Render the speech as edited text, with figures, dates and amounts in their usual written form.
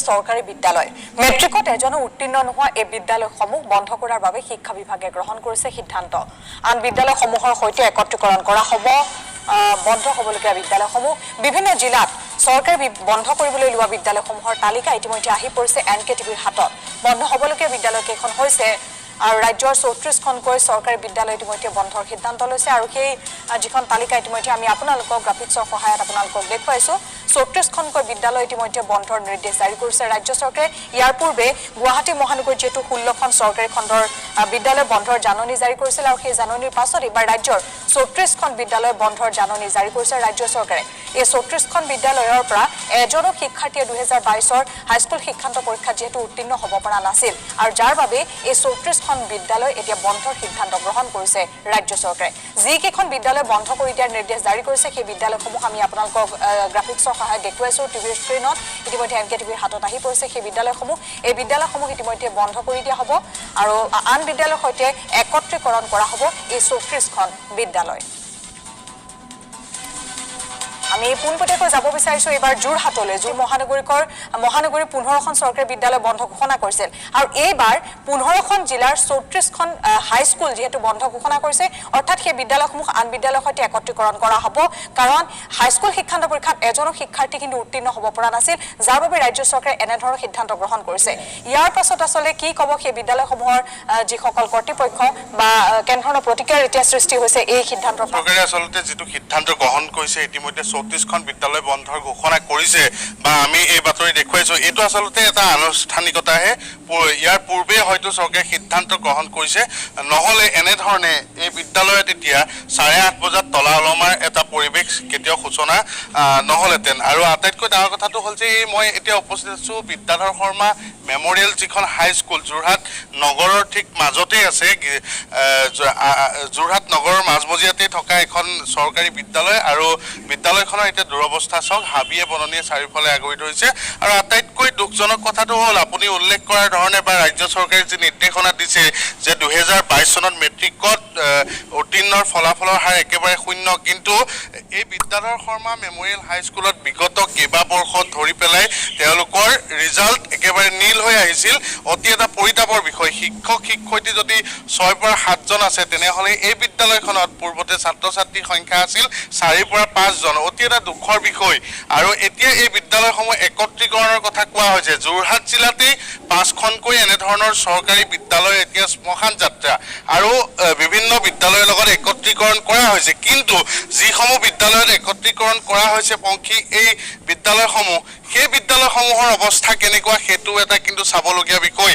সৰকাৰি বিদ্যালয় মেট্ৰিকত এজনো উত্তীৰ্ণ নোহোৱা এই বিদ্যালয়সমূহ বন্ধ কৰাৰ বাবে শিক্ষা বিভাগে গ্ৰহণ কৰিছে সিদ্ধান্ত আন বিদ্যালয়সমূহৰ সৈতে একত্ৰীকৰণ কৰা হ'ব বন্ধ হ'বলগীয়া বিদ্যালয়সমূহ বিভিন্ন জিলাত সৰকাৰি বন্ধ কৰিবলৈ লোৱা বিদ্যালয়সমূহৰ তালিকা ইতিমধ্যে আহি পৰিছে এনকেটিভিৰ হাতত বন্ধ হ'বলগীয়া বিদ্যালয়কেইখন হৈছে আৰু ৰাজ্যৰ 34খনকৈ সৰকাৰি বিদ্যালয় ইতিমধ্যে বন্ধৰ সিদ্ধান্ত লৈছে আৰু সেই যিখন তালিকা ইতিমধ্যে আমি আপোনালোকক গ্ৰাফিক্সৰ সহায়ত আপোনালোকক দেখুৱাইছো 34খনকৈ বিদ্যালয় ইতিমধ্যে বন্ধৰ নিৰ্দেশ জাৰি কৰিছে ৰাজ্য চৰকাৰে ইয়াৰ পূৰ্বে গুৱাহাটী মহানগৰ যেটো 16খন সৰকাৰি খণ্ডৰ বিদ্যালয় বন্ধৰ জাননী জাৰি কৰিছিল আৰু সেই জাননীৰ পাছত এবাৰ ৰাজ্যৰ 34খন বিদ্যালয় বন্ধৰ জাননী জাৰি কৰিছে ৰাজ্য চৰকাৰে এই 34খন বিদ্যালয়ৰ পৰা এজনো শিক্ষাৰ্থীয়ে 2022ৰ হাইস্কুল শিক্ষান্ত পৰীক্ষা যেটো উত্তীৰ্ণ হ'ব পৰা নাছিল আৰু যাৰ বাবে এই 34খন বিদ্যালয় এতিয়া বন্ধৰ সিদ্ধান্ত গ্ৰহণ কৰিছে ৰাজ্য চৰকাৰে যি কেইখন বিদ্যালয় বন্ধ কৰি দিয়াৰ নিৰ্দেশ জাৰি কৰিছে সেই বিদ্যালয়সমূহ আমি আপোনালোকক গ্ৰাফিক্সৰ সহায়ত দেখুৱাইছো টিভিৰ স্ক্ৰীনত ইতিমধ্যে এনকেটিভিৰ হাতত আহি পৰিছে সেই বিদ্যালয়সমূহ এই বিদ্যালয়সমূহ ইতিমধ্যে বন্ধ কৰি দিয়া হ'ব আৰু আন বিদ্যালয়ৰ সৈতে একত্ৰীকৰণ কৰা হ'ব এই 34খন বিদ্যালয় আমি পুনপটীয়াকৈ যাব বিচাৰিছো এবাৰ যোৰহাটলৈ যোৰ মহানগৰী 15খন সৰকাৰি বিদ্যালয় বন্ধ ঘোষণা কৰিছিল আৰু এইবাৰ 15খন জিলাৰ 34খন হাই স্কুল যেহেতু বন্ধ ঘোষণা কৰিছে অৰ্থাৎ সেই বিদ্যালয়সমূহ আন বিদ্যালয়ৰ সৈতে একত্ৰীকৰণ কৰা হ'ব কাৰণ হাই স্কুল শিক্ষান্ত পৰীক্ষাত এজনো শিক্ষাৰ্থী কিন্তু উত্তীৰ্ণ হ'ব পৰা নাছিল যাৰ বাবে ৰাজ্য চৰকাৰে এনে ধৰণৰ সিদ্ধান্ত গ্ৰহণ কৰিছে ইয়াৰ পাছত আসলে কি ক'ব সেই বিদ্যালয়সমূহৰ যিসকল কৰ্তৃপক্ষ বা কেনেধৰণৰ প্ৰতিক্ৰিয়াৰ এতিয়া সৃষ্টি হৈছে এই সিদ্ধান্তৰ চৰকাৰে আসলতে যেটো সিদ্ধান্ত গ্ৰহণ কৰিছে ইতিমধ্যে 34খন বিদ্যালয় বন্ধৰ ঘোষণা কৰিছে বা আমি এই বাতৰি দেখুৱাইছো এটো আসলতে এটা আনুষ্ঠানিকতাহে ইয়াৰ পূৰ্বে হয়তো চৰকাৰে সিদ্ধান্ত গ্ৰহণ কৰিছে নহলে এনে ধৰণে এই বিদ্যালয়ত এতিয়া 8:30 বজাত তলা ওলমাৰ এটা পৰিবেশ কেতিয়াও সূচনা নহলেতেন আৰু আটাইতকৈ ডাঙৰ কথাটো হ'ল যে মই এতিয়া উপস্থিত আছো বিদ্যাধৰ শৰ্মা মেমৰিয়েল যিখন হাই স্কুল যোৰহাট নগৰৰ ঠিক মাজতে আছে যোৰহাট নগৰৰ মাজমজিয়াতে থকা এখন সৰকাৰি বিদ্যালয় আৰু বিদ্যালয়খনৰ এটা দুৰৱস্থা চাওক হাবিয়ে বননিয়ে চাৰিওফালে আগৰি ধৰিছে আৰু আটাইতকৈ দুখজনক কথাটো হ'ল আপুনি উল্লেখ কৰাৰ ধৰণে বা ৰাজ্য চৰকাৰে যি নিৰ্দেশনা দিছে যে 2022 চনত মেট্ৰিকত উত্তীৰ্ণৰ ফলাফলৰ হাৰ একেবাৰে শূন্য কিন্তু এই বিদ্যাধৰ শৰ্মা মেমৰিয়েল হাই স্কুলত বিগত কেইবাবৰ্ষ ধৰি পেলাই তেওঁলোকৰ ৰিজাল্ট একেবাৰে নীল হৈ আহিছিল অতি এটা পৰিতাপৰ বিষয় শিক্ষক শিক্ষয়িত্ৰী যদি 6 পৰা 7 জন আছে তেনেহলে এই বিদ্যালয়খনত পূৰ্বতে ছাত্ৰ ছাত্ৰীৰ সংখ্যা আছিল 4 পৰা 5 জন অতি এটা দুখৰ বিষয় আৰু এতিয়া এই বিদ্যালয়সমূহ একত্ৰীকৰণৰ কথা কোৱা হৈছে যোৰহাট জিলাতে 5খনকৈ এনে ধৰণৰ সৰকাৰি বিদ্যালয় এতিয়া স্মশান যাত্ৰা আৰু বিভিন্ন বিদ্যালয়ৰ লগত একত্ৰীকৰণ কৰা হৈছে কিন্তু যিসমূহ বিদ্যালয়ত একত্ৰীকৰণ কৰা হৈছে পংখী এই বিদ্যালয়সমূহ সেই বিদ্যালয়সমূহৰ অৱস্থা কেনেকুৱা হেতু এটা কিন্তু চাবলগীয়া বিষয়